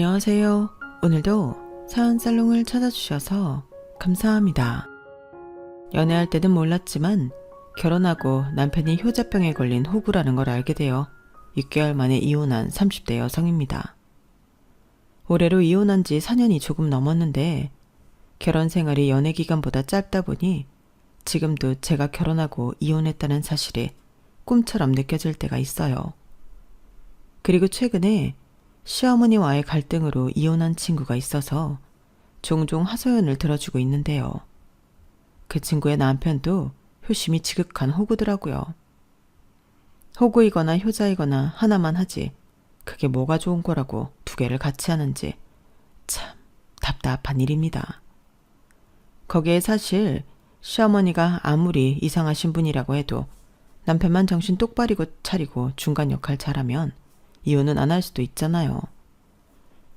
안녕하세요. 오늘도 사연살롱을 찾아주셔서 감사합니다. 연애할 때는 몰랐지만 결혼하고 남편이 효자병에 걸린 호구라는 걸 알게 되어 6개월 만에 이혼한 30대 여성입니다. 올해로 이혼한 지 4년이 조금 넘었는데 결혼 생활이 연애 기간보다 짧다 보니 지금도 제가 결혼하고 이혼했다는 사실이 꿈처럼 느껴질 때가 있어요. 그리고 최근에 시어머니와의 갈등으로 이혼한 친구가 있어서 종종 하소연을 들어주고 있는데요. 그 친구의 남편도 효심이 지극한 호구더라고요. 호구이거나 효자이거나 하나만 하지 그게 뭐가 좋은 거라고 두 개를 같이 하는지 참 답답한 일입니다. 거기에 사실 시어머니가 아무리 이상하신 분이라고 해도 남편만 정신 똑바로 차리고 중간 역할 잘하면 이혼은 안 할 수도 있잖아요.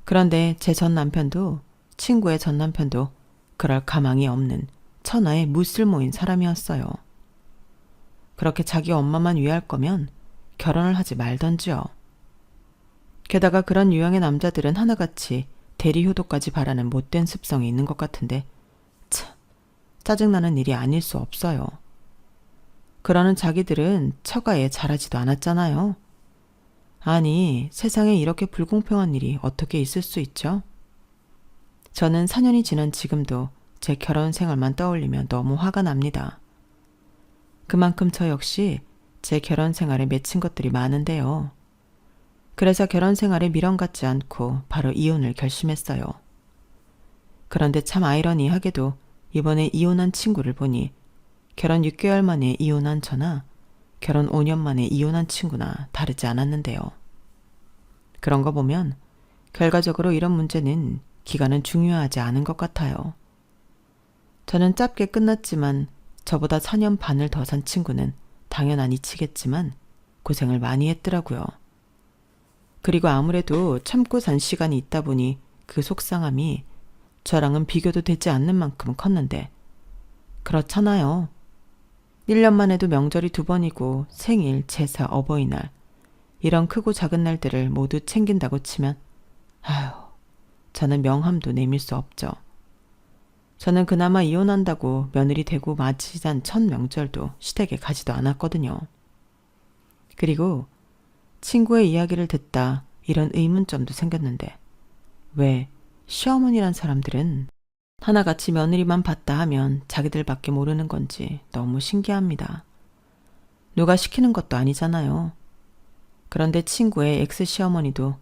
그런데 제 전 남편도 친구의 전 남편도 그럴 가망이 없는 천하의 무쓸모인 사람이었어요. 그렇게 자기 엄마만 위할 거면 결혼을 하지 말던지요. 게다가 그런 유형의 남자들은 하나같이 대리효도까지 바라는 못된 습성이 있는 것 같은데 참 짜증나는 일이 아닐 수 없어요. 그러는 자기들은 처가에 잘하지도 않았잖아요. 아니, 세상에 이렇게 불공평한 일이 어떻게 있을 수 있죠? 저는 4년이 지난 지금도 제 결혼 생활만 떠올리면 너무 화가 납니다. 그만큼 저 역시 제 결혼 생활에 맺힌 것들이 많은데요. 그래서 결혼 생활에 미련 갖지 않고 바로 이혼을 결심했어요. 그런데 참 아이러니하게도 이번에 이혼한 친구를 보니 결혼 6개월 만에 이혼한 저나 결혼 5년 만에 이혼한 친구나 다르지 않았는데요. 그런 거 보면 결과적으로 이런 문제는 기간은 중요하지 않은 것 같아요. 저는 짧게 끝났지만 저보다 4년 반을 더 산 친구는 당연한 이치겠지만 고생을 많이 했더라고요. 그리고 아무래도 참고 산 시간이 있다 보니 그 속상함이 저랑은 비교도 되지 않는 만큼 컸는데 그렇잖아요. 1년만 해도 명절이 2번이고 생일, 제사, 어버이날 이런 크고 작은 날들을 모두 챙긴다고 치면 아휴, 저는 명함도 내밀 수 없죠. 저는 그나마 이혼한다고 며느리 되고 맞이한 첫 명절도 시댁에 가지도 않았거든요. 그리고 친구의 이야기를 듣다 이런 의문점도 생겼는데 왜 시어머니란 사람들은 하나같이 며느리만 봤다 하면 자기들밖에 모르는 건지 너무 신기합니다. 누가 시키는 것도 아니잖아요. 그런데 친구의 엑스시어머니도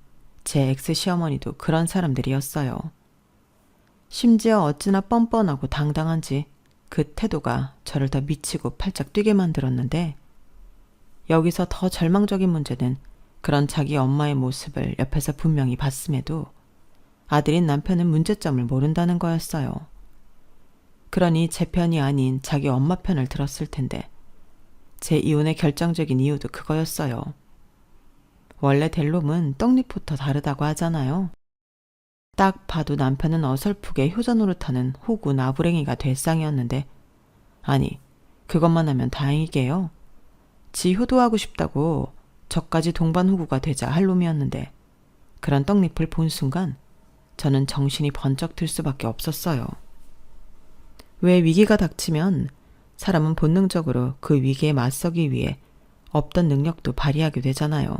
제 엑스시어머니도 그런 사람들이었어요. 심지어 어찌나 뻔뻔하고 당당한지 그 태도가 저를 더 미치고 팔짝 뛰게 만들었는데 여기서 더 절망적인 문제는 그런 자기 엄마의 모습을 옆에서 분명히 봤음에도 아들인 남편은 문제점을 모른다는 거였어요. 그러니 제 편이 아닌 자기 엄마 편을 들었을 텐데 제 이혼의 결정적인 이유도 그거였어요. 원래 될 놈은 떡잎부터 다르다고 하잖아요. 딱 봐도 남편은 어설프게 효자 노릇하는 호구 나부랭이가 될 쌍이었는데 아니 그것만 하면 다행이게요. 지 효도하고 싶다고 저까지 동반 호구가 되자 할 놈이었는데 그런 떡잎을 본 순간 저는 정신이 번쩍 들 수밖에 없었어요. 왜 위기가 닥치면 사람은 본능적으로 그 위기에 맞서기 위해 없던 능력도 발휘하게 되잖아요.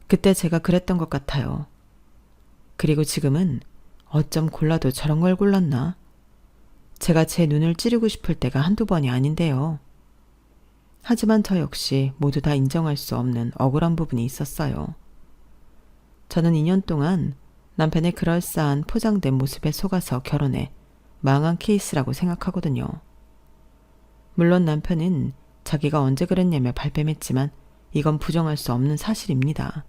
그때 제가 그랬던 것 같아요. 그리고 지금은 어쩜 골라도 저런 걸 골랐나? 제가 제 눈을 찌르고 싶을 때가 한두 번이 아닌데요. 하지만 저 역시 모두 다 인정할 수 없는 억울한 부분이 있었어요. 저는 2년 동안 남편의 그럴싸한 포장된 모습에 속아서 결혼해 망한 케이스라고 생각하거든요. 물론 남편은 자기가 언제 그랬냐며 발뺌했지만 이건 부정할 수 없는 사실입니다.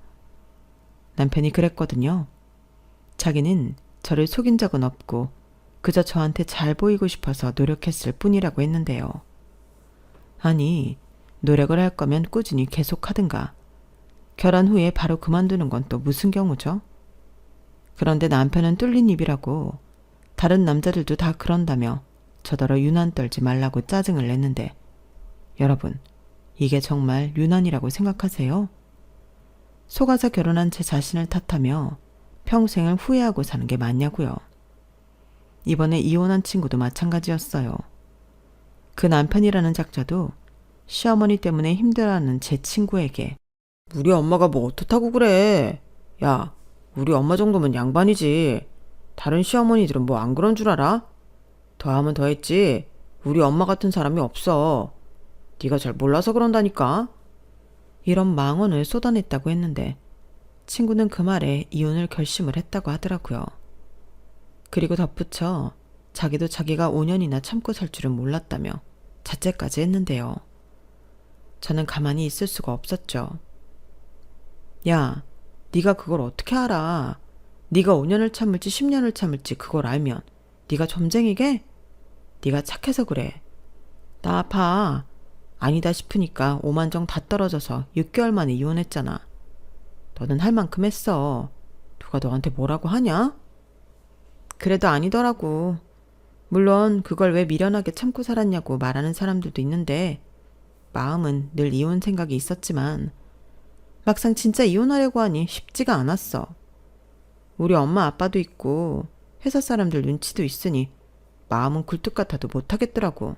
남편이 그랬거든요. 자기는 저를 속인 적은 없고 그저 저한테 잘 보이고 싶어서 노력했을 뿐이라고 했는데요. 아니, 노력을 할 거면 꾸준히 계속하든가. 결혼 후에 바로 그만두는 건 또 무슨 경우죠? 그런데 남편은 뚫린 입이라고 다른 남자들도 다 그런다며 저더러 유난 떨지 말라고 짜증을 냈는데 여러분, 이게 정말 유난이라고 생각하세요? 속아서 결혼한 제 자신을 탓하며 평생을 후회하고 사는 게 맞냐고요. 이번에 이혼한 친구도 마찬가지였어요. 그 남편이라는 작자도 시어머니 때문에 힘들어하는 제 친구에게 우리 엄마가 뭐 어떻다고 그래. 야, 우리 엄마 정도면 양반이지. 다른 시어머니들은 뭐 안 그런 줄 알아? 더하면 더했지. 우리 엄마 같은 사람이 없어. 네가 잘 몰라서 그런다니까. 이런 망언을 쏟아냈다고 했는데 친구는 그 말에 이혼을 결심을 했다고 하더라고요. 그리고 덧붙여 자기도 자기가 5년이나 참고 살 줄은 몰랐다며 자책까지 했는데요. 저는 가만히 있을 수가 없었죠. 야, 네가 그걸 어떻게 알아? 네가 5년을 참을지 10년을 참을지 그걸 알면 네가 점쟁이게? 네가 착해서 그래. 나 아파. 아니다 싶으니까 오만정 다 떨어져서 6개월 만에 이혼했잖아. 너는 할 만큼 했어. 누가 너한테 뭐라고 하냐? 그래도 아니더라고. 물론 그걸 왜 미련하게 참고 살았냐고 말하는 사람들도 있는데 마음은 늘 이혼 생각이 있었지만 막상 진짜 이혼하려고 하니 쉽지가 않았어. 우리 엄마 아빠도 있고 회사 사람들 눈치도 있으니 마음은 굴뚝 같아도 못하겠더라고.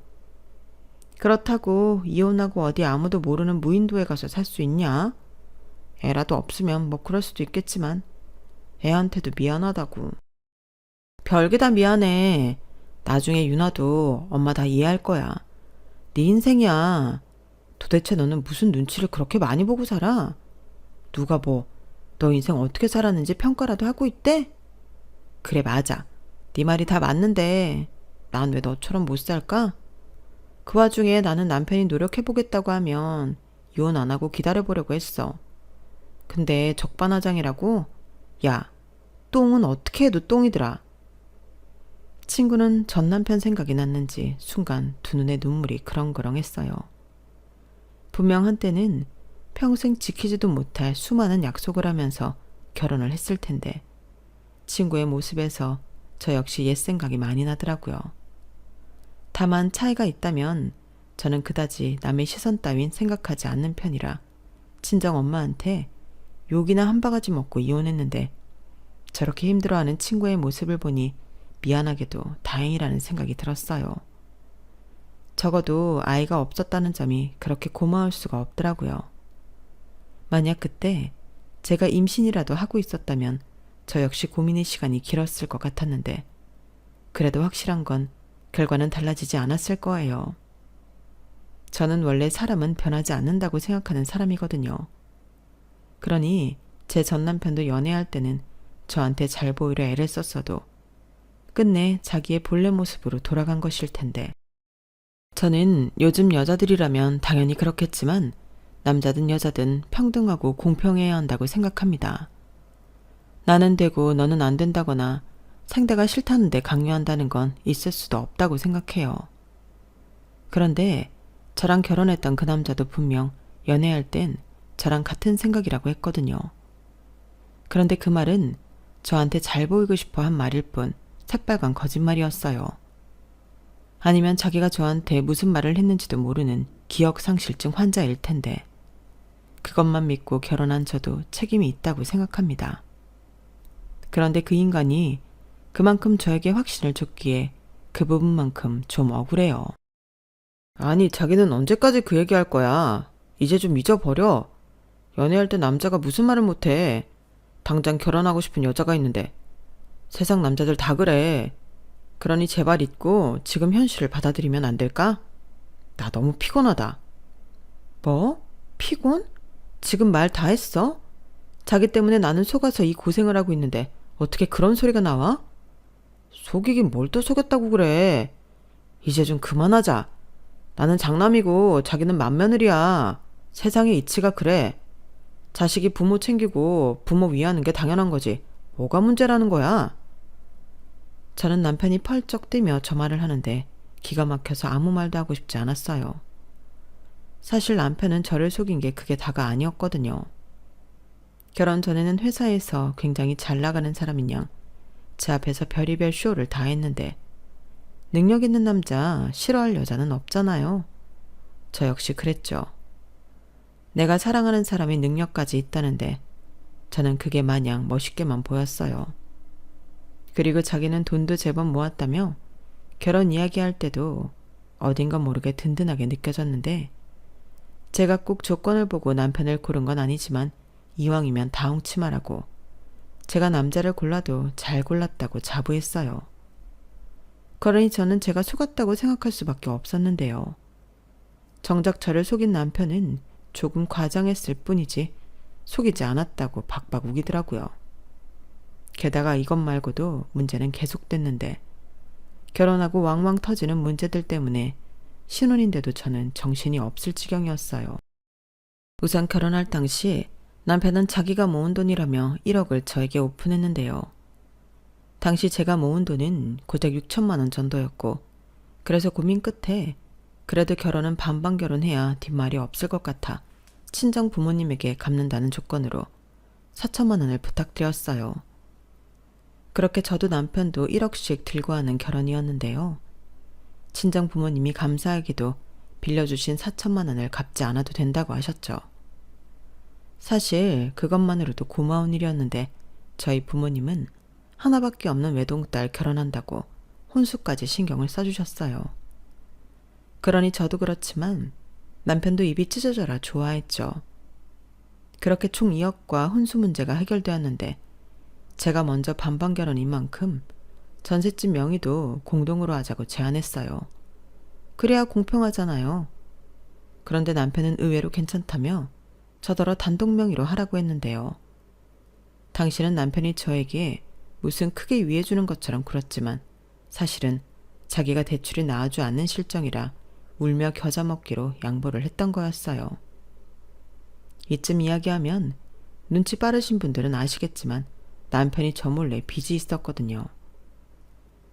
그렇다고 이혼하고 어디 아무도 모르는 무인도에 가서 살 수 있냐? 애라도 없으면 뭐 그럴 수도 있겠지만 애한테도 미안하다고. 별게 다 미안해. 나중에 유나도 엄마 다 이해할 거야. 네 인생이야. 도대체 너는 무슨 눈치를 그렇게 많이 보고 살아? 누가 뭐 너 인생 어떻게 살았는지 평가라도 하고 있대? 그래 맞아. 네 말이 다 맞는데 난 왜 너처럼 못 살까? 그 와중에 나는 남편이 노력해보겠다고 하면 이혼 안 하고 기다려보려고 했어. 근데 적반하장이라고? 야, 똥은 어떻게 해도 똥이더라. 친구는 전 남편 생각이 났는지 순간 두 눈에 눈물이 그렁그렁했어요. 분명 한때는 평생 지키지도 못할 수많은 약속을 하면서 결혼을 했을 텐데 친구의 모습에서 저 역시 옛 생각이 많이 나더라고요. 다만 차이가 있다면 저는 그다지 남의 시선 따윈 생각하지 않는 편이라 친정 엄마한테 욕이나 한 바가지 먹고 이혼했는데 저렇게 힘들어하는 친구의 모습을 보니 미안하게도 다행이라는 생각이 들었어요. 적어도 아이가 없었다는 점이 그렇게 고마울 수가 없더라고요. 만약 그때 제가 임신이라도 하고 있었다면 저 역시 고민의 시간이 길었을 것 같았는데 그래도 확실한 건 결과는 달라지지 않았을 거예요. 저는 원래 사람은 변하지 않는다고 생각하는 사람이거든요. 그러니 제 전 남편도 연애할 때는 저한테 잘 보이려 애를 썼어도 끝내 자기의 본래 모습으로 돌아간 것일 텐데 저는 요즘 여자들이라면 당연히 그렇겠지만 남자든 여자든 평등하고 공평해야 한다고 생각합니다. 나는 되고 너는 안 된다거나 상대가 싫다는데 강요한다는 건 있을 수도 없다고 생각해요. 그런데 저랑 결혼했던 그 남자도 분명 연애할 땐 저랑 같은 생각이라고 했거든요. 그런데 그 말은 저한테 잘 보이고 싶어 한 말일 뿐 새빨간 거짓말이었어요. 아니면 자기가 저한테 무슨 말을 했는지도 모르는 기억상실증 환자일 텐데 그것만 믿고 결혼한 저도 책임이 있다고 생각합니다. 그런데 그 인간이 그만큼 저에게 확신을 줬기에 그 부분만큼 좀 억울해요. 아니 자기는 언제까지 그 얘기할 거야. 이제 좀 잊어버려. 연애할 때 남자가 무슨 말을 못해. 당장 결혼하고 싶은 여자가 있는데 세상 남자들 다 그래. 그러니 제발 잊고 지금 현실을 받아들이면 안 될까? 나 너무 피곤하다. 뭐? 피곤? 지금 말 다 했어? 자기 때문에 나는 속아서 이 고생을 하고 있는데 어떻게 그런 소리가 나와? 속이긴 뭘 또 속였다고 그래. 이제 좀 그만하자. 나는 장남이고 자기는 맏며느리야. 세상의 이치가 그래. 자식이 부모 챙기고 부모 위하는 게 당연한 거지. 뭐가 문제라는 거야? 저는 남편이 펄쩍 뛰며 저 말을 하는데 기가 막혀서 아무 말도 하고 싶지 않았어요. 사실 남편은 저를 속인 게 그게 다가 아니었거든요. 결혼 전에는 회사에서 굉장히 잘 나가는 사람인 양 제 앞에서 별의별 쇼를 다 했는데 능력 있는 남자 싫어할 여자는 없잖아요. 저 역시 그랬죠. 내가 사랑하는 사람이 능력까지 있다는데 저는 그게 마냥 멋있게만 보였어요. 그리고 자기는 돈도 제법 모았다며 결혼 이야기할 때도 어딘가 모르게 든든하게 느껴졌는데 제가 꼭 조건을 보고 남편을 고른 건 아니지만 이왕이면 다 엉치 말라고 제가 남자를 골라도 잘 골랐다고 자부했어요. 그러니 저는 제가 속았다고 생각할 수밖에 없었는데요. 정작 저를 속인 남편은 조금 과장했을 뿐이지 속이지 않았다고 박박 우기더라고요. 게다가 이것 말고도 문제는 계속됐는데 결혼하고 왕왕 터지는 문제들 때문에 신혼인데도 저는 정신이 없을 지경이었어요. 우선 결혼할 당시 남편은 자기가 모은 돈이라며 1억을 저에게 오픈했는데요. 당시 제가 모은 돈은 고작 6천만 원 정도였고 그래서 고민 끝에 그래도 결혼은 반반 결혼해야 뒷말이 없을 것 같아 친정 부모님에게 갚는다는 조건으로 4천만 원을 부탁드렸어요. 그렇게 저도 남편도 1억씩 들고 하는 결혼이었는데요. 친정 부모님이 감사하게도 빌려주신 4천만 원을 갚지 않아도 된다고 하셨죠. 사실 그것만으로도 고마운 일이었는데 저희 부모님은 하나밖에 없는 외동딸 결혼한다고 혼수까지 신경을 써주셨어요. 그러니 저도 그렇지만 남편도 입이 찢어져라 좋아했죠. 그렇게 총 2억과 혼수 문제가 해결되었는데 제가 먼저 반반 결혼인 만큼 전셋집 명의도 공동으로 하자고 제안했어요. 그래야 공평하잖아요. 그런데 남편은 의외로 괜찮다며 저더러 단독 명의로 하라고 했는데요. 당신은 남편이 저에게 무슨 크게 위해주는 것처럼 굴었지만 사실은 자기가 대출이 나아주 않는 실정이라 울며 겨자 먹기로 양보를 했던 거였어요. 이쯤 이야기하면 눈치 빠르신 분들은 아시겠지만 남편이 저 몰래 빚이 있었거든요.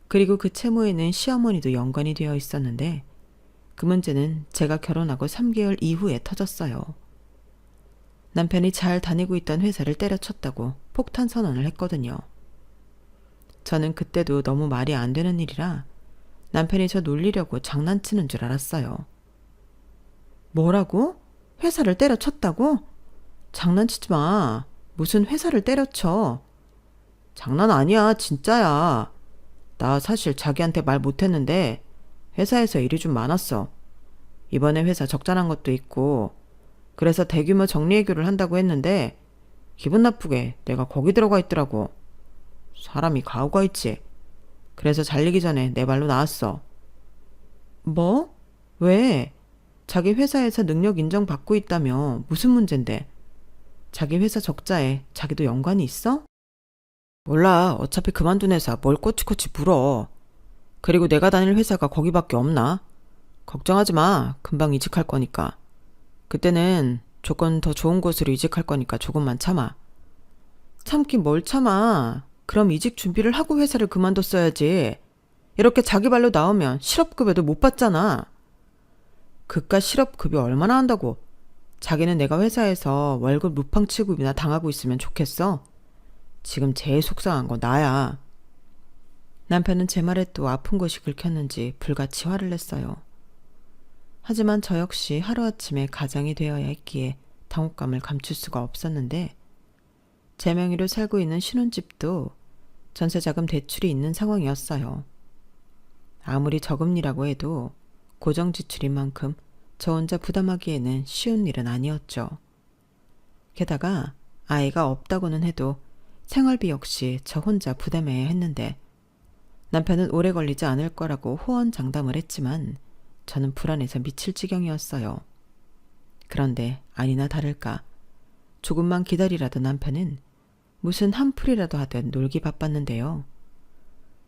그리고 그 채무에는 시어머니도 연관이 되어 있었는데 그 문제는 제가 결혼하고 3개월 이후에 터졌어요. 남편이 잘 다니고 있던 회사를 때려쳤다고 폭탄 선언을 했거든요. 저는 그때도 너무 말이 안 되는 일이라 남편이 저 놀리려고 장난치는 줄 알았어요. 뭐라고? 회사를 때려쳤다고? 장난치지 마. 무슨 회사를 때려쳐. 장난 아니야, 진짜야. 나 사실 자기한테 말 못했는데 회사에서 일이 좀 많았어. 이번에 회사 적자난 것도 있고 그래서 대규모 정리해고를 한다고 했는데 기분 나쁘게 내가 거기 들어가 있더라고. 사람이 가오가 있지. 그래서 잘리기 전에 내 발로 나왔어. 뭐? 왜? 자기 회사에서 능력 인정받고 있다며 무슨 문젠데? 자기 회사 적자에 자기도 연관이 있어? 몰라. 어차피 그만둔 회사 뭘 꼬치꼬치 물어. 그리고 내가 다닐 회사가 거기밖에 없나? 걱정하지 마. 금방 이직할 거니까. 그때는 조건 더 좋은 곳으로 이직할 거니까 조금만 참아. 참긴 뭘 참아. 그럼 이직 준비를 하고 회사를 그만뒀어야지. 이렇게 자기 발로 나오면 실업급여도 못 받잖아. 그깟 실업급여 얼마나 한다고. 자기는 내가 회사에서 월급 루팡 취급이나 당하고 있으면 좋겠어. 지금 제일 속상한 건 나야. 남편은 제 말에 또 아픈 곳이 긁혔는지 불같이 화를 냈어요. 하지만 저 역시 하루아침에 가장이 되어야 했기에 당혹감을 감출 수가 없었는데 제 명의로 살고 있는 신혼집도 전세자금 대출이 있는 상황이었어요. 아무리 저금리라고 해도 고정지출인 만큼 저 혼자 부담하기에는 쉬운 일은 아니었죠. 게다가 아이가 없다고는 해도 생활비 역시 저 혼자 부담해야 했는데 남편은 오래 걸리지 않을 거라고 호언장담을 했지만 저는 불안해서 미칠 지경이었어요. 그런데 아니나 다를까 조금만 기다리라던 남편은 무슨 한풀이라도 하듯 놀기 바빴는데요.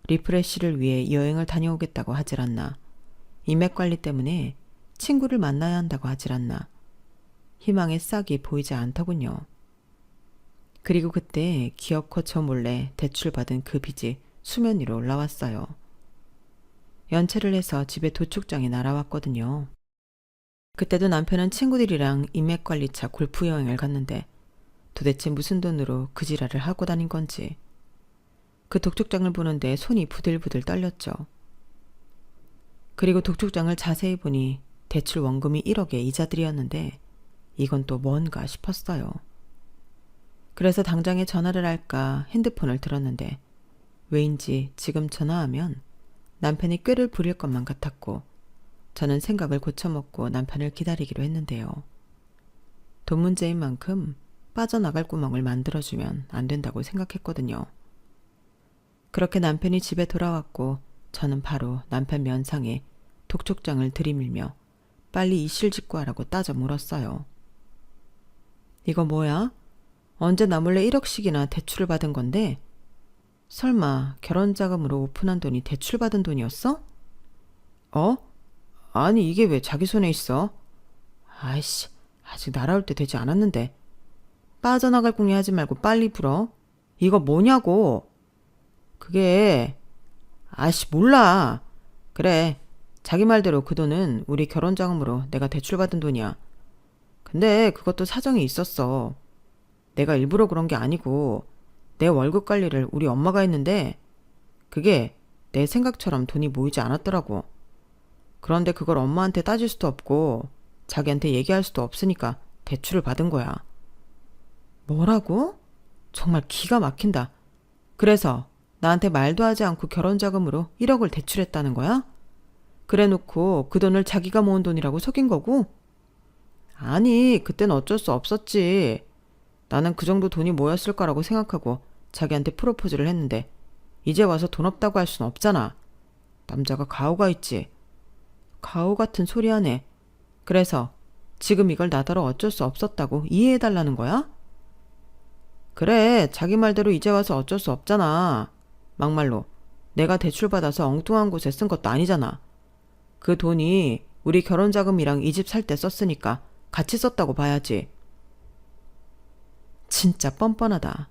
리프레시를 위해 여행을 다녀오겠다고 하질 않나, 인맥 관리 때문에 친구를 만나야 한다고 하질 않나, 희망의 싹이 보이지 않더군요. 그리고 그때 기어코 저 몰래 대출받은 그 빚이 수면 위로 올라왔어요. 연체를 해서 집에 도축장이 날아왔거든요. 그때도 남편은 친구들이랑 인맥관리차 골프 여행을 갔는데 도대체 무슨 돈으로 그 지랄을 하고 다닌 건지 그 독촉장을 보는데 손이 부들부들 떨렸죠. 그리고 독촉장을 자세히 보니 대출 원금이 1억의 이자들이었는데 이건 또 뭔가 싶었어요. 그래서 당장에 전화를 할까 핸드폰을 들었는데 왜인지 지금 전화하면 남편이 꾀를 부릴 것만 같았고 저는 생각을 고쳐먹고 남편을 기다리기로 했는데요. 돈 문제인 만큼 빠져나갈 구멍을 만들어주면 안 된다고 생각했거든요. 그렇게 남편이 집에 돌아왔고 저는 바로 남편 면상에 독촉장을 들이밀며 빨리 이실직고하라고 따져 물었어요. 이거 뭐야? 언제 나 몰래 1억씩이나 대출을 받은 건데? 설마 결혼자금으로 오픈한 돈이 대출받은 돈이었어? 어? 아니 이게 왜 자기 손에 있어? 아이씨, 아직 날아올 때 되지 않았는데. 빠져나갈 궁리 하지 말고 빨리 불어. 이거 뭐냐고. 그게 아씨 몰라. 그래, 자기 말대로 그 돈은 우리 결혼자금으로 내가 대출받은 돈이야. 근데 그것도 사정이 있었어. 내가 일부러 그런 게 아니고 내 월급 관리를 우리 엄마가 했는데 그게 내 생각처럼 돈이 모이지 않았더라고. 그런데 그걸 엄마한테 따질 수도 없고 자기한테 얘기할 수도 없으니까 대출을 받은 거야. 뭐라고? 정말 기가 막힌다. 그래서 나한테 말도 하지 않고 결혼자금으로 1억을 대출했다는 거야? 그래 놓고 그 돈을 자기가 모은 돈이라고 속인 거고? 아니, 그땐 어쩔 수 없었지. 나는 그 정도 돈이 모였을 거라고 생각하고 자기한테 프로포즈를 했는데 이제 와서 돈 없다고 할 순 없잖아. 남자가 가오가 있지. 가오 같은 소리 하네. 그래서 지금 이걸 나더러 어쩔 수 없었다고 이해해달라는 거야? 그래, 자기 말대로 이제 와서 어쩔 수 없잖아. 막말로 내가 대출받아서 엉뚱한 곳에 쓴 것도 아니잖아. 그 돈이 우리 결혼자금이랑 이 집 살 때 썼으니까 같이 썼다고 봐야지. 진짜 뻔뻔하다.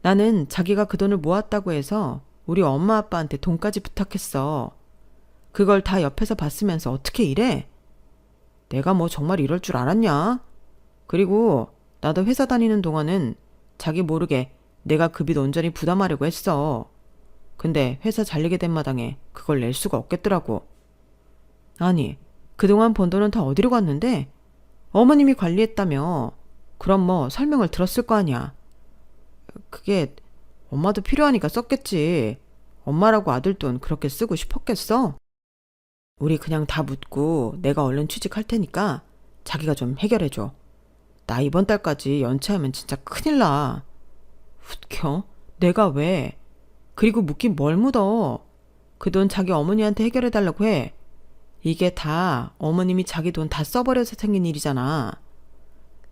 나는 자기가 그 돈을 모았다고 해서 우리 엄마 아빠한테 돈까지 부탁했어. 그걸 다 옆에서 봤으면서 어떻게 이래? 내가 뭐 정말 이럴 줄 알았냐? 그리고 나도 회사 다니는 동안은 자기 모르게 내가 그 빚 온전히 부담하려고 했어. 근데 회사 잘리게 된 마당에 그걸 낼 수가 없겠더라고. 아니, 그동안 번 돈은 다 어디로 갔는데? 어머님이 관리했다며. 그럼 뭐 설명을 들었을 거 아니야. 그게 엄마도 필요하니까 썼겠지. 엄마라고 아들 돈 그렇게 쓰고 싶었겠어? 우리 그냥 다 묻고 내가 얼른 취직할 테니까 자기가 좀 해결해줘. 나 이번 달까지 연체하면 진짜 큰일 나. 웃겨? 내가 왜? 그리고 묻긴 뭘 묻어. 그 돈 자기 어머니한테 해결해달라고 해. 이게 다 어머님이 자기 돈 다 써버려서 생긴 일이잖아.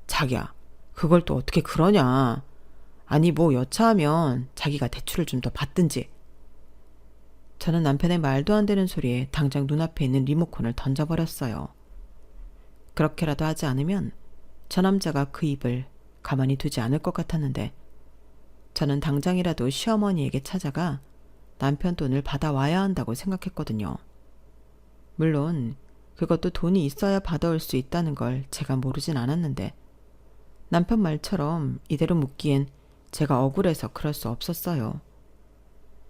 자기야, 그걸 또 어떻게 그러냐. 아니 뭐 여차하면 자기가 대출을 좀 더 받든지. 저는 남편의 말도 안 되는 소리에 당장 눈앞에 있는 리모컨을 던져버렸어요. 그렇게라도 하지 않으면 저 남자가 그 입을 가만히 두지 않을 것 같았는데 저는 당장이라도 시어머니에게 찾아가 남편 돈을 받아와야 한다고 생각했거든요. 물론 그것도 돈이 있어야 받아올 수 있다는 걸 제가 모르진 않았는데 남편 말처럼 이대로 묻기엔 제가 억울해서 그럴 수 없었어요.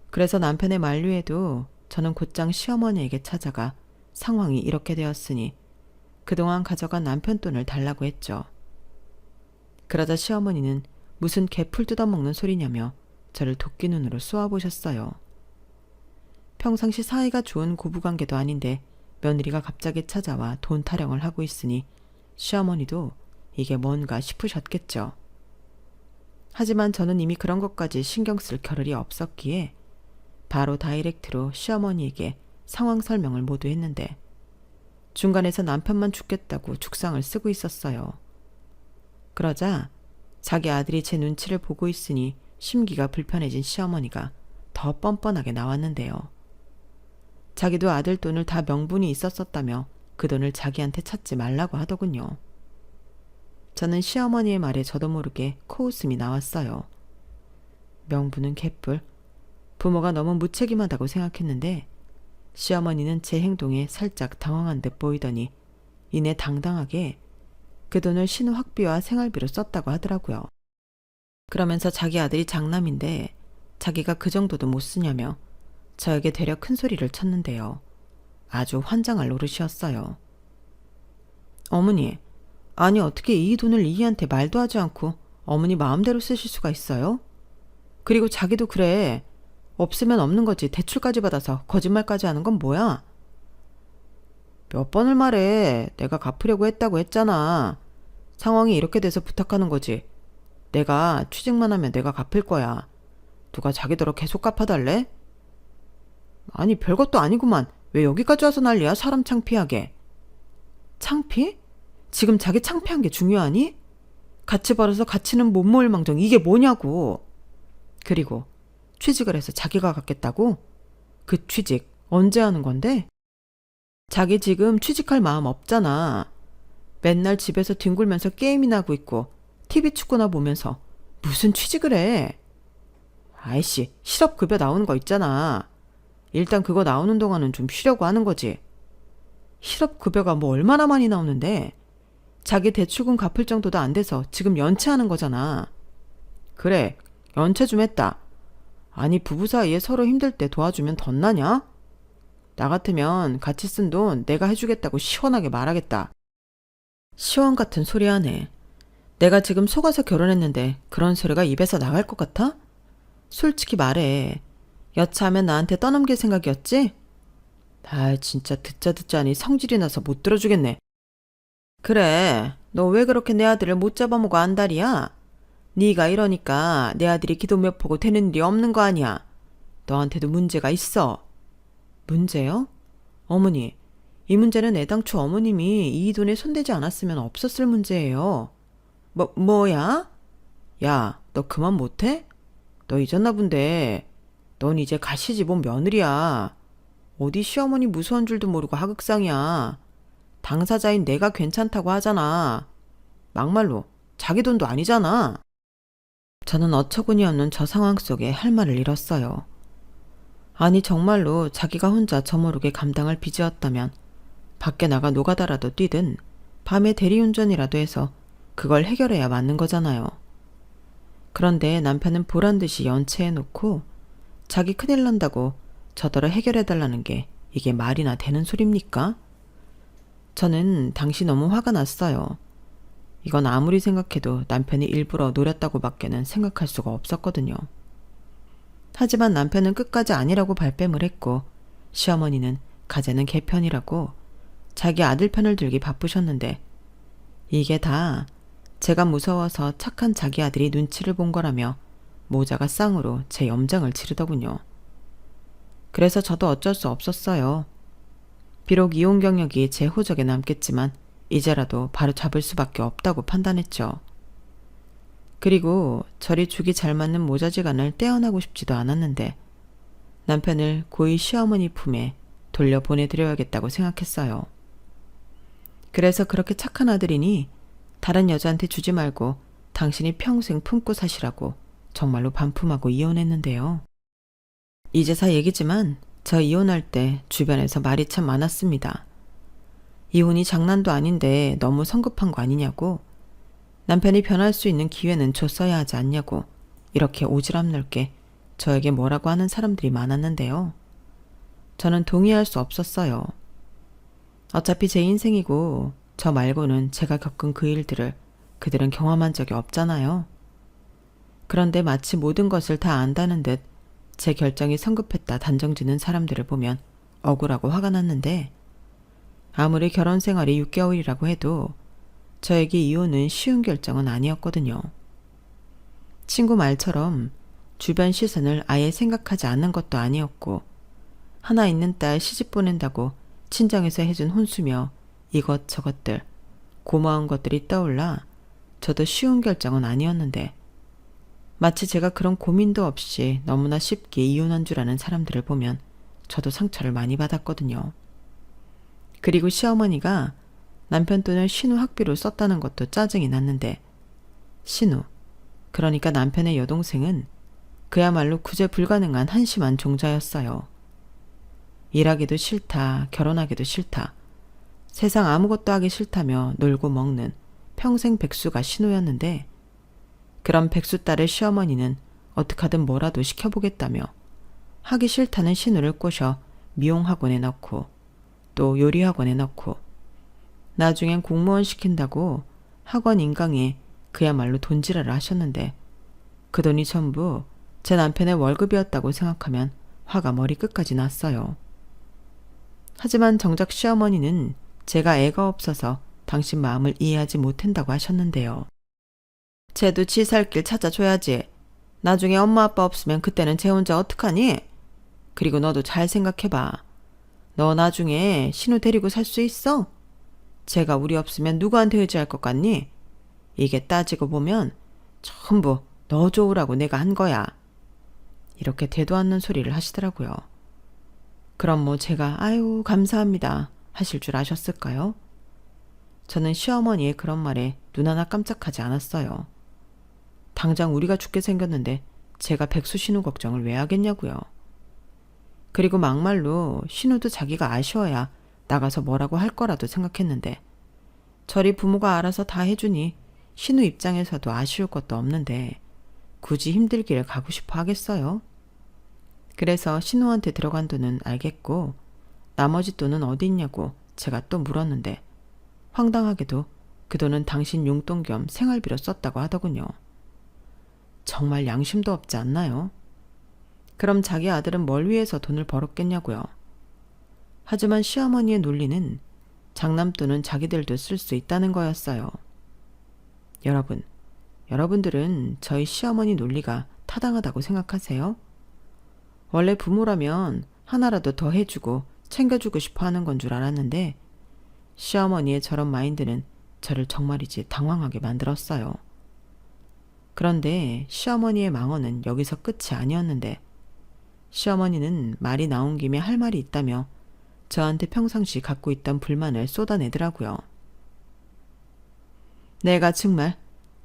그래서 남편의 만류에도 저는 곧장 시어머니에게 찾아가 상황이 이렇게 되었으니 그동안 가져간 남편 돈을 달라고 했죠. 그러자 시어머니는 무슨 개풀 뜯어먹는 소리냐며 저를 도끼 눈으로 쏘아보셨어요. 평상시 사이가 좋은 고부관계도 아닌데 며느리가 갑자기 찾아와 돈 타령을 하고 있으니 시어머니도 이게 뭔가 싶으셨겠죠. 하지만 저는 이미 그런 것까지 신경 쓸 겨를이 없었기에 바로 다이렉트로 시어머니에게 상황 설명을 모두 했는데 중간에서 남편만 죽겠다고 죽상을 쓰고 있었어요. 그러자 자기 아들이 제 눈치를 보고 있으니 심기가 불편해진 시어머니가 더 뻔뻔하게 나왔는데요. 자기도 아들 돈을 다 명분이 있었었다며 그 돈을 자기한테 찾지 말라고 하더군요. 저는 시어머니의 말에 저도 모르게 코웃음이 나왔어요. 명분은 개뿔. 부모가 너무 무책임하다고 생각했는데 시어머니는 제 행동에 살짝 당황한 듯 보이더니 이내 당당하게 그 돈을 신우 학비와 생활비로 썼다고 하더라고요. 그러면서 자기 아들이 장남인데 자기가 그 정도도 못 쓰냐며 저에게 되려 큰 소리를 쳤는데요. 아주 환장할 노릇이었어요. 어머니, 아니 어떻게 이 돈을 이희한테 말도 하지 않고 어머니 마음대로 쓰실 수가 있어요? 그리고 자기도 그래. 없으면 없는 거지. 대출까지 받아서 거짓말까지 하는 건 뭐야? 몇 번을 말해. 내가 갚으려고 했다고 했잖아. 상황이 이렇게 돼서 부탁하는 거지. 내가 취직만 하면 내가 갚을 거야. 누가 자기더러 계속 갚아달래? 아니 별것도 아니구만. 왜 여기까지 와서 난리야? 사람 창피하게. 창피? 지금 자기 창피한 게 중요하니? 같이 벌어서 같이는 못 모을 망정 이게 뭐냐고. 그리고 취직을 해서 자기가 갖겠다고? 그 취직 언제 하는 건데? 자기 지금 취직할 마음 없잖아. 맨날 집에서 뒹굴면서 게임이나 하고 있고 TV 축구나 보면서 무슨 취직을 해. 아이씨, 실업급여 나오는 거 있잖아. 일단 그거 나오는 동안은 좀 쉬려고 하는 거지. 실업급여가 뭐 얼마나 많이 나오는데 자기 대출금 갚을 정도도 안 돼서 지금 연체하는 거잖아. 그래, 연체 좀 했다. 아니 부부 사이에 서로 힘들 때 도와주면 덧나냐? 나 같으면 같이 쓴 돈 내가 해주겠다고 시원하게 말하겠다. 시원 같은 소리 하네. 내가 지금 속아서 결혼했는데 그런 소리가 입에서 나갈 것 같아? 솔직히 말해. 여차하면 나한테 떠넘길 생각이었지? 아 진짜 듣자니 성질이 나서 못 들어주겠네. 그래, 너 왜 그렇게 내 아들을 못 잡아먹어 안달이야? 네가 이러니까 내 아들이 기도 몇 포고 되는 일이 없는 거 아니야. 너한테도 문제가 있어. 문제요? 어머니, 이 문제는 애당초 어머님이 이 돈에 손대지 않았으면 없었을 문제예요. 뭐야? 야, 너 그만 못해? 너 잊었나 본데. 넌 이제 가시집 온 며느리야. 어디 시어머니 무서운 줄도 모르고 하극상이야. 당사자인 내가 괜찮다고 하잖아. 막말로 자기 돈도 아니잖아. 저는 어처구니없는 저 상황 속에 할 말을 잃었어요. 아니 정말로 자기가 혼자 저모르게 감당할 빚이었다면 밖에 나가 노가다라도 뛰든 밤에 대리운전이라도 해서 그걸 해결해야 맞는 거잖아요. 그런데 남편은 보란듯이 연체해놓고 자기 큰일 난다고 저더러 해결해달라는 게 이게 말이나 되는 소립니까? 저는 당시 너무 화가 났어요. 이건 아무리 생각해도 남편이 일부러 노렸다고 밖에는 생각할 수가 없었거든요. 하지만 남편은 끝까지 아니라고 발뺌을 했고 시어머니는 가재는 개편이라고 자기 아들 편을 들기 바쁘셨는데 이게 다 제가 무서워서 착한 자기 아들이 눈치를 본 거라며 모자가 쌍으로 제 염장을 치르더군요. 그래서 저도 어쩔 수 없었어요. 비록 이혼 경력이 제 호적에 남겠지만 이제라도 바로 잡을 수밖에 없다고 판단했죠. 그리고 저리 죽이 잘 맞는 모자지간을 떼어나고 싶지도 않았는데 남편을 고이 시어머니 품에 돌려보내드려야겠다고 생각했어요. 그래서 그렇게 착한 아들이니 다른 여자한테 주지 말고 당신이 평생 품고 사시라고 정말로 반품하고 이혼했는데요. 이제사 얘기지만 저 이혼할 때 주변에서 말이 참 많았습니다. 이혼이 장난도 아닌데 너무 성급한 거 아니냐고, 남편이 변할 수 있는 기회는 줬어야 하지 않냐고 이렇게 오지랖 넓게 저에게 뭐라고 하는 사람들이 많았는데요. 저는 동의할 수 없었어요. 어차피 제 인생이고 저 말고는 제가 겪은 그 일들을 그들은 경험한 적이 없잖아요. 그런데 마치 모든 것을 다 안다는 듯 제 결정이 성급했다 단정짓는 사람들을 보면 억울하고 화가 났는데 아무리 결혼 생활이 6개월이라고 해도 저에게 이혼은 쉬운 결정은 아니었거든요. 친구 말처럼 주변 시선을 아예 생각하지 않는 것도 아니었고 하나 있는 딸 시집 보낸다고 친정에서 해준 혼수며 이것저것들 고마운 것들이 떠올라 저도 쉬운 결정은 아니었는데 마치 제가 그런 고민도 없이 너무나 쉽게 이혼한 줄 아는 사람들을 보면 저도 상처를 많이 받았거든요. 그리고 시어머니가 남편 돈을 신우 학비로 썼다는 것도 짜증이 났는데 신우, 그러니까 남편의 여동생은 그야말로 구제 불가능한 한심한 종자였어요. 일하기도 싫다, 결혼하기도 싫다, 세상 아무것도 하기 싫다며 놀고 먹는 평생 백수가 신우였는데 그런 백수 딸의 시어머니는 어떡하든 뭐라도 시켜보겠다며 하기 싫다는 신우를 꼬셔 미용학원에 넣고 또 요리학원에 넣고 나중엔 공무원 시킨다고 학원 인강에 그야말로 돈지랄을 하셨는데 그 돈이 전부 제 남편의 월급이었다고 생각하면 화가 머리 끝까지 났어요. 하지만 정작 시어머니는 제가 애가 없어서 당신 마음을 이해하지 못한다고 하셨는데요. 쟤도 지 살 길 찾아줘야지. 나중에 엄마 아빠 없으면 그때는 쟤 혼자 어떡하니? 그리고 너도 잘 생각해봐. 너 나중에 신우 데리고 살 수 있어? 쟤가 우리 없으면 누구한테 의지할 것 같니? 이게 따지고 보면 전부 너 좋으라고 내가 한 거야. 이렇게 대도 않는 소리를 하시더라고요. 그럼 뭐 제가 아유 감사합니다 하실 줄 아셨을까요? 저는 시어머니의 그런 말에 눈 하나 깜짝하지 않았어요. 당장 우리가 죽게 생겼는데 제가 백수 신우 걱정을 왜 하겠냐고요. 그리고 막말로 신우도 자기가 아쉬워야 나가서 뭐라고 할 거라도 생각했는데 저리 부모가 알아서 다 해주니 신우 입장에서도 아쉬울 것도 없는데 굳이 힘들기를 가고 싶어 하겠어요? 그래서 신우한테 들어간 돈은 알겠고 나머지 돈은 어디 있냐고 제가 또 물었는데 황당하게도 그 돈은 당신 용돈 겸 생활비로 썼다고 하더군요. 정말 양심도 없지 않나요? 그럼 자기 아들은 뭘 위해서 돈을 벌었겠냐고요. 하지만 시어머니의 논리는 장남돈은 자기들도 쓸 수 있다는 거였어요. 여러분들은 저희 시어머니 논리가 타당하다고 생각하세요? 원래 부모라면 하나라도 더 해주고 챙겨주고 싶어 하는 건 줄 알았는데 시어머니의 저런 마인드는 저를 정말이지 당황하게 만들었어요. 그런데 시어머니의 망언은 여기서 끝이 아니었는데 시어머니는 말이 나온 김에 할 말이 있다며 저한테 평상시 갖고 있던 불만을 쏟아내더라고요. 내가 정말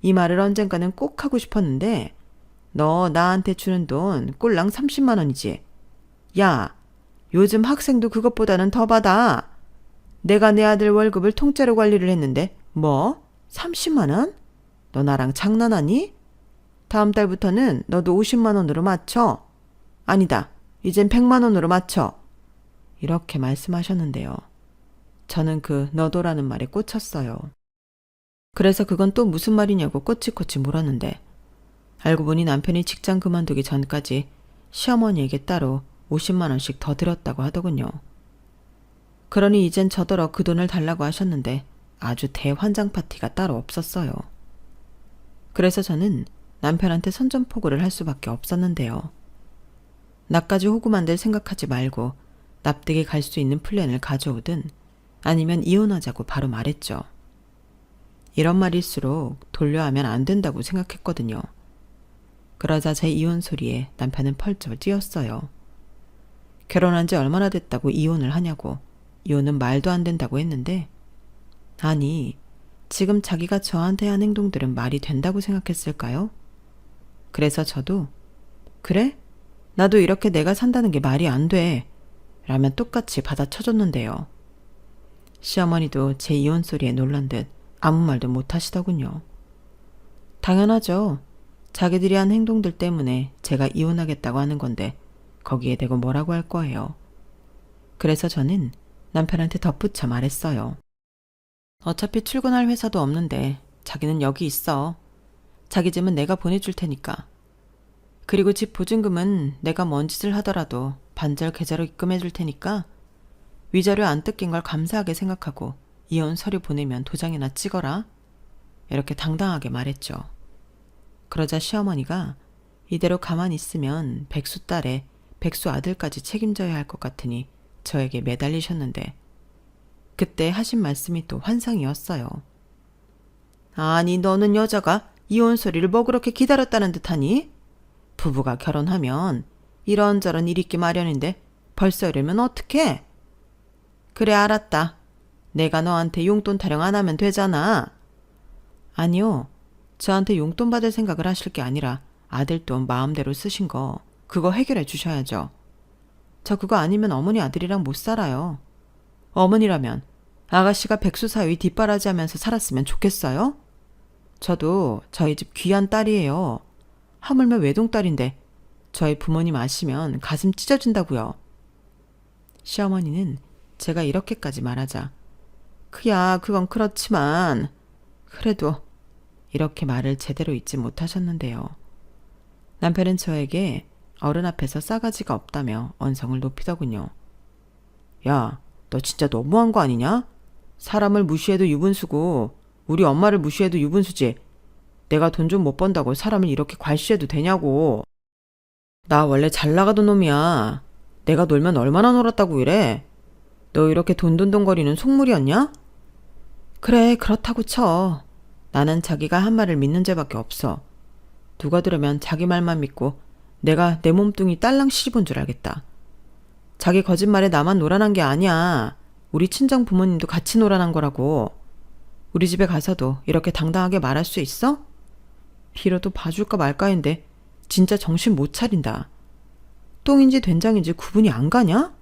이 말을 언젠가는 꼭 하고 싶었는데 너 나한테 주는 돈 꼴랑 30만 원이지. 야, 요즘 학생도 그것보다는 더 받아. 내가 내 아들 월급을 통째로 관리를 했는데 뭐? 30만 원? 너 나랑 장난하니? 다음 달부터는 너도 50만 원으로 맞춰. 아니다. 이젠 100만 원으로 맞춰. 이렇게 말씀하셨는데요. 저는 그 너도라는 말에 꽂혔어요. 그래서 그건 또 무슨 말이냐고 꼬치꼬치 물었는데 알고 보니 남편이 직장 그만두기 전까지 시어머니에게 따로 50만 원씩 더 드렸다고 하더군요. 그러니 이젠 저더러 그 돈을 달라고 하셨는데 아주 대환장 파티가 따로 없었어요. 그래서 저는 남편한테 선전포고를 할 수밖에 없었는데요. 나까지 호구 만들 생각하지 말고 납득이 갈 수 있는 플랜을 가져오든 아니면 이혼하자고 바로 말했죠. 이런 말일수록 돌려하면 안 된다고 생각했거든요. 그러자 제 이혼 소리에 남편은 펄쩍 뛰었어요. 결혼한 지 얼마나 됐다고 이혼을 하냐고, 이혼은 말도 안 된다고 했는데 아니, 지금 자기가 저한테 한 행동들은 말이 된다고 생각했을까요? 그래서 저도 그래? 나도 이렇게 내가 산다는 게 말이 안 돼. 라면 똑같이 받아쳐줬는데요. 시어머니도 제 이혼 소리에 놀란 듯 아무 말도 못 하시더군요. 당연하죠. 자기들이 한 행동들 때문에 제가 이혼하겠다고 하는 건데 거기에 대고 뭐라고 할 거예요. 그래서 저는 남편한테 덧붙여 말했어요. 어차피 출근할 회사도 없는데 자기는 여기 있어. 자기 집은 내가 보내줄 테니까. 그리고 집 보증금은 내가 뭔 짓을 하더라도 반절 계좌로 입금해 줄 테니까 위자료 안 뜯긴 걸 감사하게 생각하고 이혼 서류 보내면 도장이나 찍어라. 이렇게 당당하게 말했죠. 그러자 시어머니가 이대로 가만히 있으면 백수 딸에 백수 아들까지 책임져야 할 것 같으니 저에게 매달리셨는데 그때 하신 말씀이 또 환상이었어요. 아니 너는 여자가 이혼 소리를 뭐 그렇게 기다렸다는 듯하니? 부부가 결혼하면 이런저런 일 있기 마련인데 벌써 이러면 어떡해? 그래 알았다. 내가 너한테 용돈 타령 안 하면 되잖아. 아니요. 저한테 용돈 받을 생각을 하실 게 아니라 아들 돈 마음대로 쓰신 거 그거 해결해 주셔야죠. 저 그거 아니면 어머니 아들이랑 못 살아요. 어머니라면 아가씨가 백수 사위 뒷바라지하면서 살았으면 좋겠어요? 저도 저희 집 귀한 딸이에요. 하물며 외동딸인데 저희 부모님 아시면 가슴 찢어진다고요. 시어머니는 제가 이렇게까지 말하자 그야 그건 그렇지만 그래도 이렇게 말을 제대로 잊지 못하셨는데요. 남편은 저에게 어른 앞에서 싸가지가 없다며 언성을 높이더군요. 야, 너 진짜 너무한 거 아니냐? 사람을 무시해도 유분수고 우리 엄마를 무시해도 유분수지. 내가 돈 좀 못 번다고 사람을 이렇게 괄시해도 되냐고. 나 원래 잘 나가던 놈이야. 내가 놀면 얼마나 놀았다고 이래. 너 이렇게 돈돈돈거리는 속물이었냐? 그래, 그렇다고 쳐. 나는 자기가 한 말을 믿는 죄밖에 없어. 누가 들으면 자기 말만 믿고 내가 내 몸뚱이 딸랑 씹은 줄 알겠다. 자기 거짓말에 나만 놀아난 게 아니야. 우리 친정 부모님도 같이 놀아난 거라고. 우리 집에 가서도 이렇게 당당하게 말할 수 있어? 빌어도 봐줄까 말까인데 진짜 정신 못 차린다. 똥인지 된장인지 구분이 안 가냐?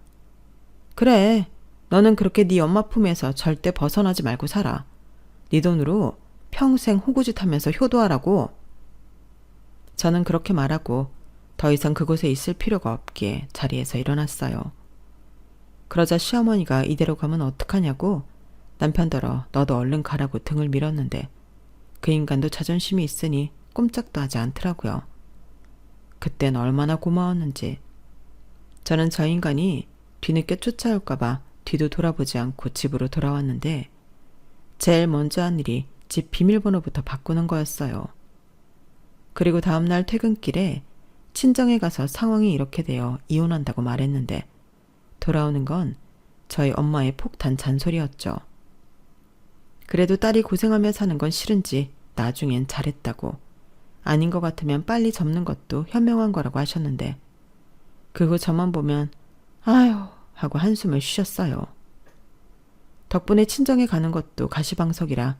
그래, 너는 그렇게 네 엄마 품에서 절대 벗어나지 말고 살아. 네 돈으로 평생 호구짓 하면서 효도하라고. 저는 그렇게 말하고 더 이상 그곳에 있을 필요가 없기에 자리에서 일어났어요. 그러자 시어머니가 이대로 가면 어떡하냐고 남편더러 너도 얼른 가라고 등을 밀었는데 그 인간도 자존심이 있으니 꼼짝도 하지 않더라고요. 그땐 얼마나 고마웠는지. 저는 저 인간이 뒤늦게 쫓아올까봐 뒤도 돌아보지 않고 집으로 돌아왔는데 제일 먼저 한 일이 집 비밀번호부터 바꾸는 거였어요. 그리고 다음날 퇴근길에 친정에 가서 상황이 이렇게 되어 이혼한다고 말했는데 돌아오는 건 저희 엄마의 폭탄 잔소리였죠. 그래도 딸이 고생하며 사는 건 싫은지 나중엔 잘했다고, 아닌 것 같으면 빨리 접는 것도 현명한 거라고 하셨는데 그거 저만 보면 아휴 하고 한숨을 쉬셨어요. 덕분에 친정에 가는 것도 가시방석이라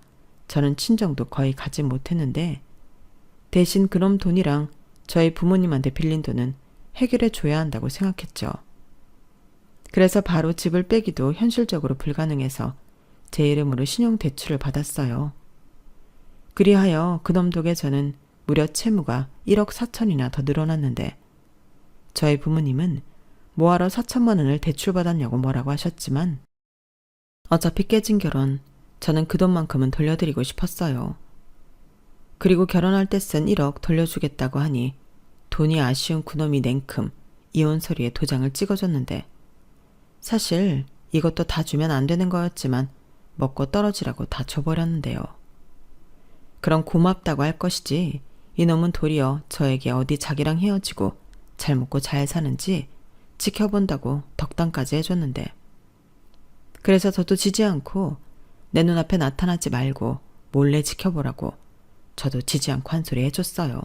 저는 친정도 거의 가지 못했는데 대신 그놈 돈이랑 저희 부모님한테 빌린 돈은 해결해 줘야 한다고 생각했죠. 그래서 바로 집을 빼기도 현실적으로 불가능해서 제 이름으로 신용대출을 받았어요. 그리하여 그놈 덕에 저는 무려 채무가 1억 4천이나 더 늘어났는데 저희 부모님은 뭐하러 4천만 원을 대출받았냐고 뭐라고 하셨지만 어차피 깨진 결혼, 저는 그 돈만큼은 돌려드리고 싶었어요. 그리고 결혼할 때 쓴 1억 돌려주겠다고 하니 돈이 아쉬운 그놈이 냉큼 이혼 서류에 도장을 찍어줬는데 사실 이것도 다 주면 안 되는 거였지만 먹고 떨어지라고 다 줘버렸는데요. 그럼 고맙다고 할 것이지 이놈은 도리어 저에게 어디 자기랑 헤어지고 잘 먹고 잘 사는지 지켜본다고 덕담까지 해줬는데 그래서 저도 지지 않고 내 눈앞에 나타나지 말고 몰래 지켜보라고 저도 지지 않고 한 소리 해줬어요.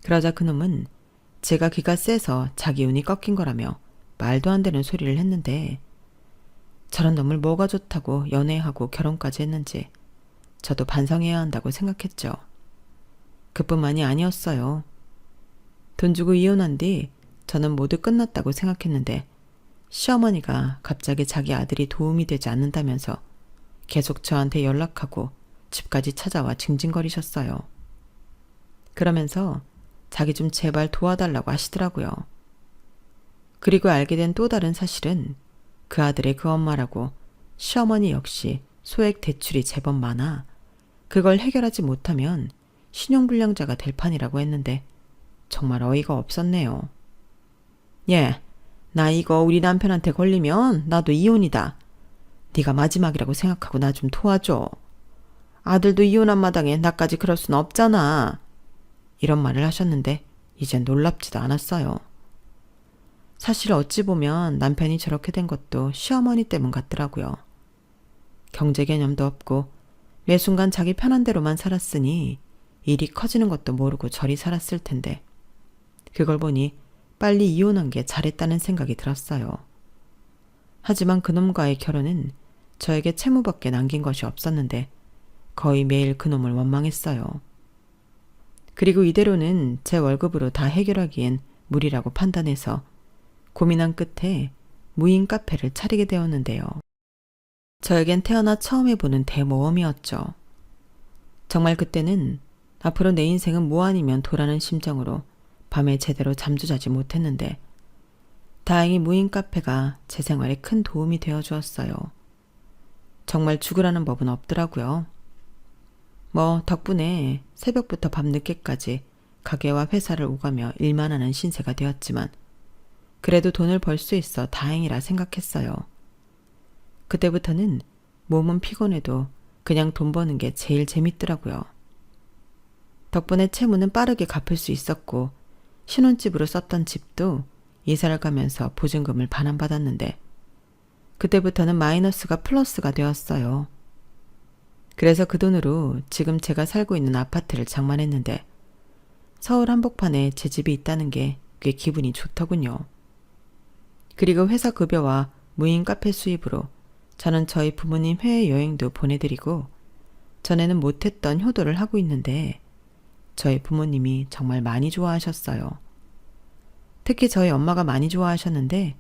그러자 그놈은 제가 기가 세서 자기 운이 꺾인 거라며 말도 안 되는 소리를 했는데 저런 놈을 뭐가 좋다고 연애하고 결혼까지 했는지 저도 반성해야 한다고 생각했죠. 그뿐만이 아니었어요. 돈 주고 이혼한 뒤 저는 모두 끝났다고 생각했는데 시어머니가 갑자기 자기 아들이 도움이 되지 않는다면서 계속 저한테 연락하고 집까지 찾아와 징징거리셨어요. 그러면서 자기 좀 제발 도와달라고 하시더라고요. 그리고 알게 된 또 다른 사실은 그 아들의 그 엄마라고 시어머니 역시 소액 대출이 제법 많아 그걸 해결하지 못하면 신용불량자가 될 판이라고 했는데 정말 어이가 없었네요. 예, 나 이거 우리 남편한테 걸리면 나도 이혼이다. 네가 마지막이라고 생각하고 나 좀 도와줘. 아들도 이혼한 마당에 나까지 그럴 순 없잖아. 이런 말을 하셨는데 이젠 놀랍지도 않았어요. 사실 어찌 보면 남편이 저렇게 된 것도 시어머니 때문 같더라고요. 경제 개념도 없고 매 순간 자기 편한 대로만 살았으니 일이 커지는 것도 모르고 저리 살았을 텐데 그걸 보니 빨리 이혼한 게 잘했다는 생각이 들었어요. 하지만 그놈과의 결혼은 저에게 채무밖에 남긴 것이 없었는데 거의 매일 그놈을 원망했어요. 그리고 이대로는 제 월급으로 다 해결하기엔 무리라고 판단해서 고민한 끝에 무인 카페를 차리게 되었는데요. 저에겐 태어나 처음 해보는 대모험이었죠. 정말 그때는 앞으로 내 인생은 뭐 아니면 도라는 심정으로 밤에 제대로 잠도 자지 못했는데 다행히 무인 카페가 제 생활에 큰 도움이 되어 주었어요. 정말 죽으라는 법은 없더라고요. 뭐 덕분에 새벽부터 밤늦게까지 가게와 회사를 오가며 일만 하는 신세가 되었지만 그래도 돈을 벌 수 있어 다행이라 생각했어요. 그때부터는 몸은 피곤해도 그냥 돈 버는 게 제일 재밌더라고요. 덕분에 채무는 빠르게 갚을 수 있었고 신혼집으로 썼던 집도 이사를 가면서 보증금을 반환받았는데 그때부터는 마이너스가 플러스가 되었어요. 그래서 그 돈으로 지금 제가 살고 있는 아파트를 장만했는데 서울 한복판에 제 집이 있다는 게 꽤 기분이 좋더군요. 그리고 회사 급여와 무인 카페 수입으로 저는 저희 부모님 해외여행도 보내드리고 전에는 못했던 효도를 하고 있는데 저희 부모님이 정말 많이 좋아하셨어요. 특히 저희 엄마가 많이 좋아하셨는데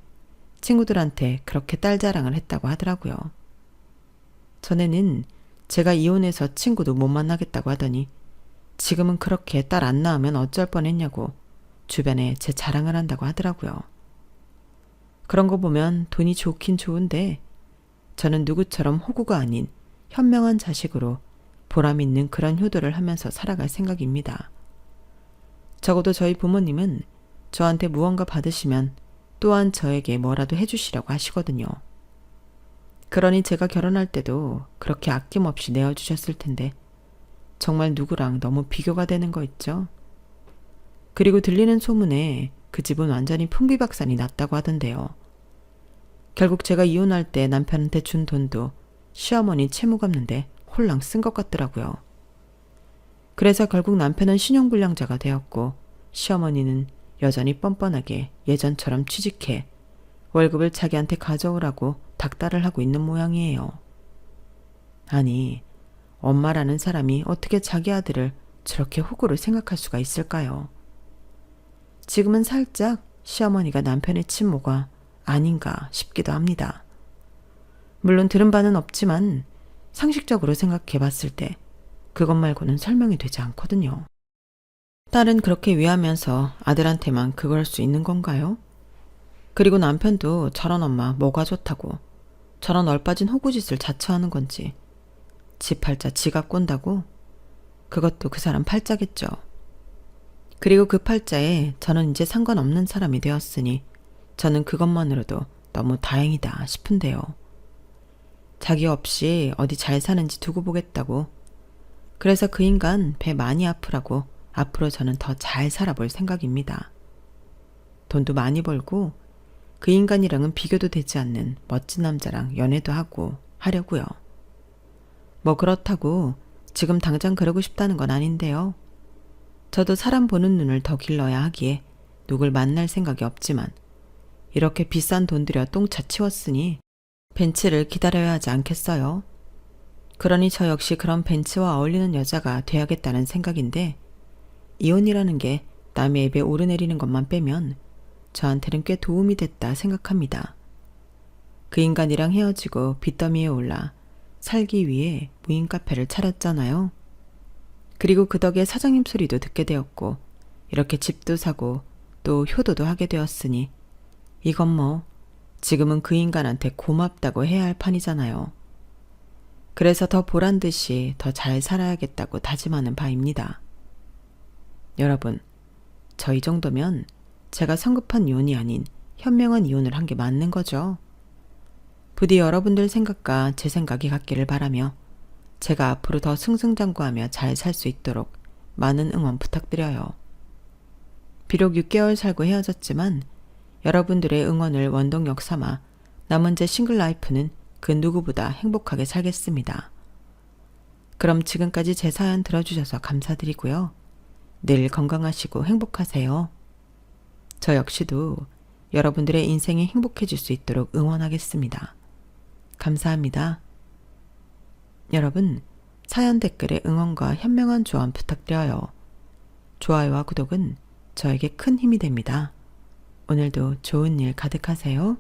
친구들한테 그렇게 딸 자랑을 했다고 하더라고요. 전에는 제가 이혼해서 친구도 못 만나겠다고 하더니 지금은 그렇게 딸 안 낳으면 어쩔 뻔했냐고 주변에 제 자랑을 한다고 하더라고요. 그런 거 보면 돈이 좋긴 좋은데 저는 누구처럼 호구가 아닌 현명한 자식으로 보람 있는 그런 효도를 하면서 살아갈 생각입니다. 적어도 저희 부모님은 저한테 무언가 받으시면 또한 저에게 뭐라도 해주시라고 하시거든요. 그러니 제가 결혼할 때도 그렇게 아낌없이 내어주셨을 텐데 정말 누구랑 너무 비교가 되는 거 있죠? 그리고 들리는 소문에 그 집은 완전히 풍비박산이 났다고 하던데요. 결국 제가 이혼할 때 남편한테 준 돈도 시어머니 채무 갚는데 홀랑 쓴 것 같더라고요. 그래서 결국 남편은 신용불량자가 되었고 시어머니는 여전히 뻔뻔하게 예전처럼 취직해 월급을 자기한테 가져오라고 닥달을 하고 있는 모양이에요. 아니, 엄마라는 사람이 어떻게 자기 아들을 저렇게 호구로 생각할 수가 있을까요? 지금은 살짝 시어머니가 남편의 친모가 아닌가 싶기도 합니다. 물론 들은 바는 없지만 상식적으로 생각해 봤을 때 그것 말고는 설명이 되지 않거든요. 딸은 그렇게 위하면서 아들한테만 그걸 할 수 있는 건가요? 그리고 남편도 저런 엄마 뭐가 좋다고 저런 얼빠진 호구짓을 자처하는 건지 지 팔자 지가 꼰다고? 그것도 그 사람 팔자겠죠. 그리고 그 팔자에 저는 이제 상관없는 사람이 되었으니 저는 그것만으로도 너무 다행이다 싶은데요. 자기 없이 어디 잘 사는지 두고 보겠다고. 그래서 그 인간 배 많이 아프라고 앞으로 저는 더 잘 살아볼 생각입니다. 돈도 많이 벌고 그 인간이랑은 비교도 되지 않는 멋진 남자랑 연애도 하고 하려고요. 뭐 그렇다고 지금 당장 그러고 싶다는 건 아닌데요. 저도 사람 보는 눈을 더 길러야 하기에 누굴 만날 생각이 없지만 이렇게 비싼 돈 들여 똥차 치웠으니 벤츠를 기다려야 하지 않겠어요? 그러니 저 역시 그런 벤츠와 어울리는 여자가 돼야겠다는 생각인데 이혼이라는 게 남의 입에 오르내리는 것만 빼면 저한테는 꽤 도움이 됐다 생각합니다. 그 인간이랑 헤어지고 빚더미에 올라 살기 위해 무인 카페를 차렸잖아요. 그리고 그 덕에 사장님 소리도 듣게 되었고 이렇게 집도 사고 또 효도도 하게 되었으니 이건 뭐 지금은 그 인간한테 고맙다고 해야 할 판이잖아요. 그래서 더 보란듯이 더 잘 살아야겠다고 다짐하는 바입니다. 여러분, 저 이 정도면 제가 성급한 이혼이 아닌 현명한 이혼을 한 게 맞는 거죠. 부디 여러분들 생각과 제 생각이 같기를 바라며 제가 앞으로 더 승승장구하며 잘 살 수 있도록 많은 응원 부탁드려요. 비록 6개월 살고 헤어졌지만 여러분들의 응원을 원동력 삼아 남은 제 싱글 라이프는 그 누구보다 행복하게 살겠습니다. 그럼 지금까지 제 사연 들어주셔서 감사드리고요. 늘 건강하시고 행복하세요. 저 역시도 여러분들의 인생이 행복해질 수 있도록 응원하겠습니다. 감사합니다. 여러분, 사연 댓글에 응원과 현명한 조언 부탁드려요. 좋아요와 구독은 저에게 큰 힘이 됩니다. 오늘도 좋은 일 가득하세요.